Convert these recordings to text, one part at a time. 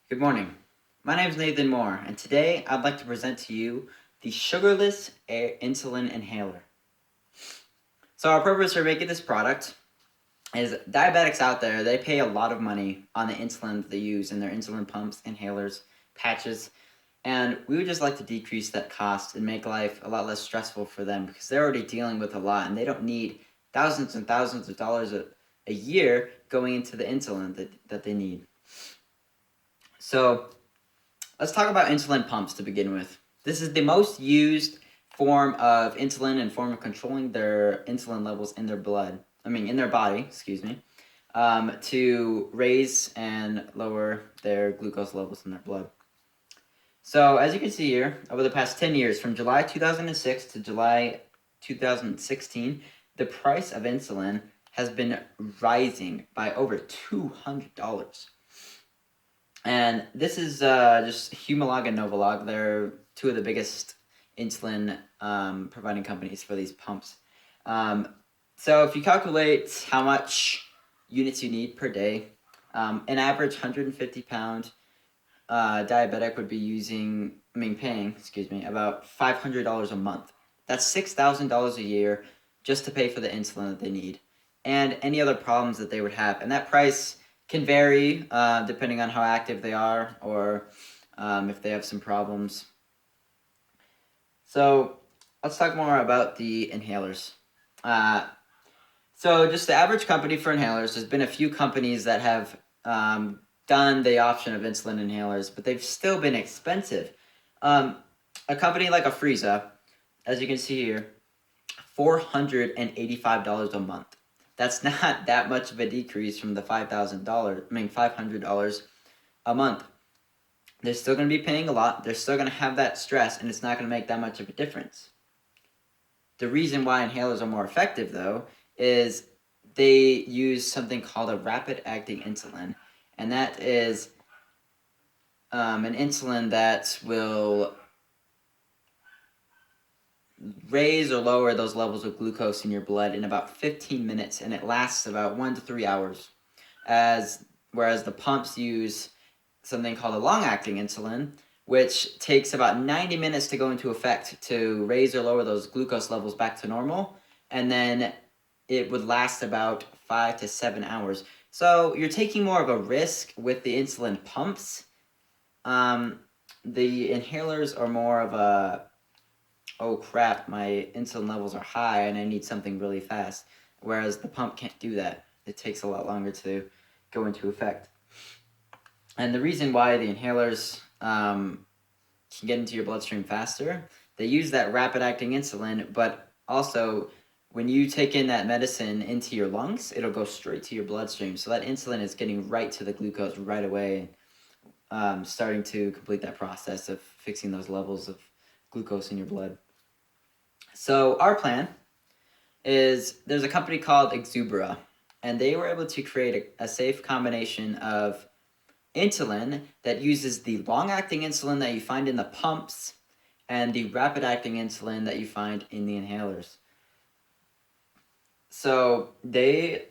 Good morning. My name is Nathan Moore, and today I'd like to present to you the sugarless insulin inhaler. So our purpose for making this product is diabetics out there, they pay a lot of money on the insulin that they use in their insulin pumps, inhalers, patches, and we would just like to decrease that cost and make life a lot less stressful for them because they're already dealing with a lot and they don't need thousands and thousands of dollars a year going into the insulin that they need. So let's talk about insulin pumps to begin with. This is the most used form of insulin and form of controlling their insulin levels in their in their body, to raise and lower their glucose levels in their blood. So as you can see here, over the past 10 years, from July 2006 to July 2016, the price of insulin has been rising by over $200. And this is just Humalog and Novolog. They're two of the biggest insulin providing companies for these pumps. So if you calculate how much units you need per day, an average 150-pound diabetic would be paying about $500 a month. That's $6,000 a year just to pay for the insulin that they need and any other problems that they would have. And that price can vary depending on how active they are or if they have some problems. So let's talk more about the inhalers. So just the average company for inhalers, there's been a few companies that have done the option of insulin inhalers, but they've still been expensive. A company like Afreeza, as you can see here, $485 a month. That's not that much of a decrease from the $500 a month. They're still going to be paying a lot. They're still going to have that stress, and it's not going to make that much of a difference. The reason why inhalers are more effective, though, is they use something called a rapid-acting insulin, and that is an insulin that will raise or lower those levels of glucose in your blood in about 15 minutes, and it lasts about 1 to 3 hours. Whereas the pumps use something called a long-acting insulin, which takes about 90 minutes to go into effect to raise or lower those glucose levels back to normal, and then it would last about 5 to 7 hours. So you're taking more of a risk with the insulin pumps. The inhalers are more of a, oh crap, my insulin levels are high and I need something really fast. Whereas the pump can't do that. It takes a lot longer to go into effect. And the reason why the inhalers can get into your bloodstream faster, they use that rapid-acting insulin, but also when you take in that medicine into your lungs, it'll go straight to your bloodstream. So that insulin is getting right to the glucose right away, starting to complete that process of fixing those levels of glucose in your blood. So our plan is there's a company called Exubera, and they were able to create a safe combination of insulin that uses the long-acting insulin that you find in the pumps and the rapid-acting insulin that you find in the inhalers. So they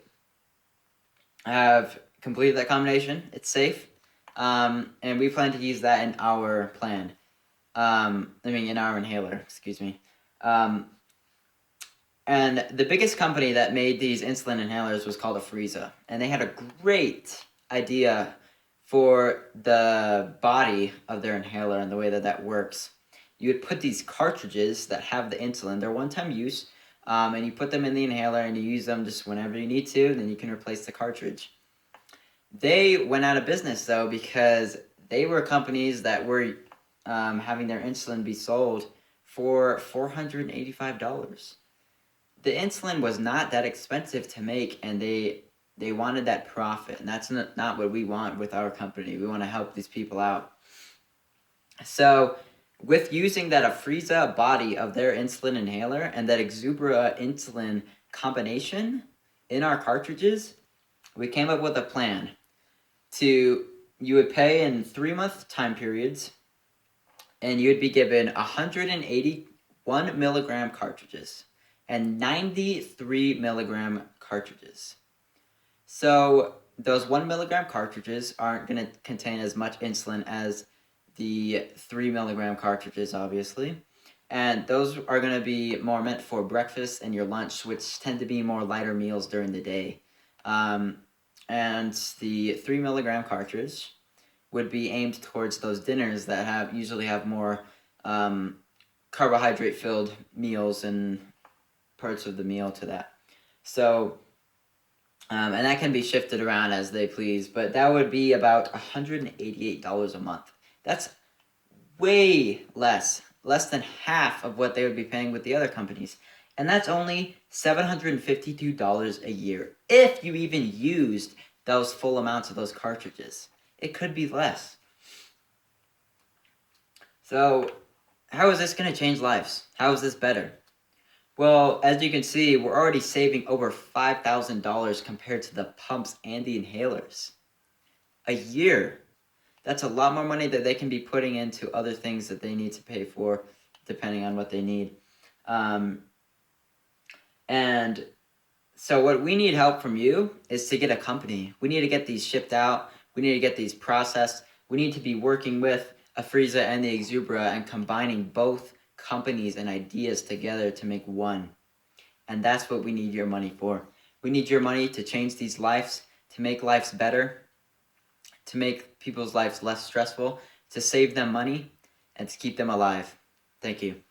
have completed that combination. It's safe, and we plan to use that in our plan. In our inhaler, excuse me. And the biggest company that made these insulin inhalers was called Afreeza, and they had a great idea for the body of their inhaler and the way that works. You would put these cartridges that have the insulin, they're one-time use, and you put them in the inhaler and you use them just whenever you need to, and then you can replace the cartridge. They went out of business, though, because they were companies that were having their insulin be sold for $485. The insulin was not that expensive to make, and they wanted that profit, and that's not what we want with our company. We want to help these people out. So with using that Afreeza body of their insulin inhaler and that Exubera insulin combination in our cartridges, we came up with a plan. You would pay in 3-month time periods, and you would be given 181 milligram cartridges and 93 milligram cartridges. So those 1 milligram cartridges aren't going to contain as much insulin as the 3 milligram cartridges, obviously. And those are going to be more meant for breakfast and your lunch, which tend to be more lighter meals during the day. And the 3 milligram cartridge would be aimed towards those dinners that usually have more carbohydrate filled meals and parts of the meal to that. So, and that can be shifted around as they please, but that would be about $188 a month. That's way less than half of what they would be paying with the other companies. And that's only $752 a year, if you even used those full amounts of those cartridges. It could be less. So, how is this going to change lives? How is this better? Well, as you can see, we're already saving over $5,000 compared to the pumps and the inhalers. A year. That's a lot more money that they can be putting into other things that they need to pay for, depending on what they need. And so what we need help from you is to get a company. We need to get these shipped out. We need to get these processed. We need to be working with Afreeza and the Exubera and combining both companies and ideas together to make one. And that's what we need your money for. We need your money to change these lives, to make lives better, to make people's lives less stressful, to save them money, and to keep them alive. Thank you.